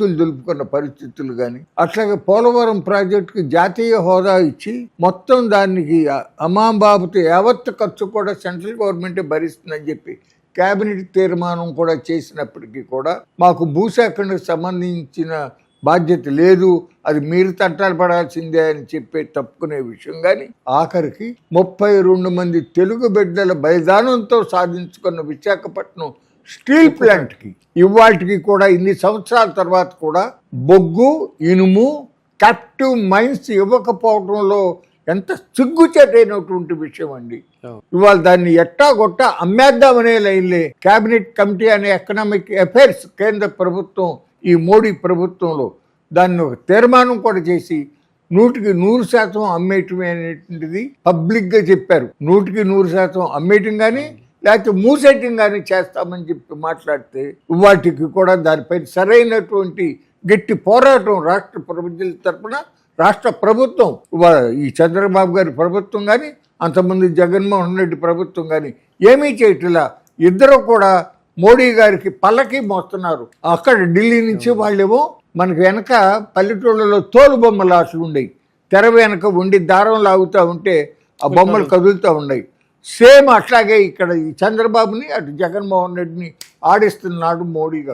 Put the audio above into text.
దులుపుకున్న పరిస్థితులు కానీ, అట్లాగే పోలవరం ప్రాజెక్టుకి జాతీయ హోదా ఇచ్చి మొత్తం దానికి అమాంబాబుతో యావత్తు ఖర్చు కూడా సెంట్రల్ గవర్నమెంటే భరిస్తుందని చెప్పి కేబినెట్ తీర్మానం కూడా చేసినప్పటికీ కూడా మాకు భూసేకరణకు సంబంధించిన బాధ్యత లేదు, అది మీరు తంటాలు పడాల్సిందే అని చెప్పి తప్పుకునే విషయం కానీ, ఆఖరికి 32 మంది తెలుగు బిడ్డల బలిదానంతో సాధించుకున్న విశాఖపట్నం స్టీల్ ప్లాంట్కి ఇవాటికి కూడా ఇన్ని సంవత్సరాల తర్వాత కూడా బొగ్గు, ఇనుము, క్యాప్టివ్ మైన్స్ ఇవ్వకపోవడంలో ఎంత సిగ్గుచేటైనటువంటి విషయం అండి. ఇవాళ దాన్ని ఎట్టాగొట్టా అమ్మేద్దామనే లైన్లే కేబినెట్ కమిటీ అనే ఎకనామిక్ అఫైర్స్ కేంద్ర ప్రభుత్వం ఈ మోడీ ప్రభుత్వంలో దాన్ని ఒక తీర్మానం కూడా చేసి 100% అమ్మేయటమే అనేటువంటిది పబ్లిక్గా చెప్పారు. 100% అమ్మేయటం కానీ లేకపోతే మూసేయటం కానీ చేస్తామని చెప్పి మాట్లాడితే వాటికి కూడా దానిపై సరైనటువంటి గట్టి పోరాటం రాష్ట్ర ప్రజల తరఫున రాష్ట్ర ప్రభుత్వం, ఈ చంద్రబాబు గారి ప్రభుత్వం కానీ అంతమంది జగన్మోహన్ రెడ్డి ప్రభుత్వం కానీ ఏమీ చేయట్లా. ఇద్దరు కూడా మోడీ గారికి పల్లకి మోస్తున్నారు. అక్కడ ఢిల్లీ నుంచి వాళ్ళేమో మనకి వెనక పల్లెటూళ్ళలో తోలు బొమ్మలు ఆశలు ఉండేవి, తెర వెనక ఉండి దారం లాగుతూ ఉంటే ఆ బొమ్మలు కదులుతూ ఉన్నాయి. సేమ్ అట్లాగే ఇక్కడ ఈ చంద్రబాబుని అటు జగన్మోహన్ రెడ్డిని ఆడిస్తున్నాడు మోడీ గారు.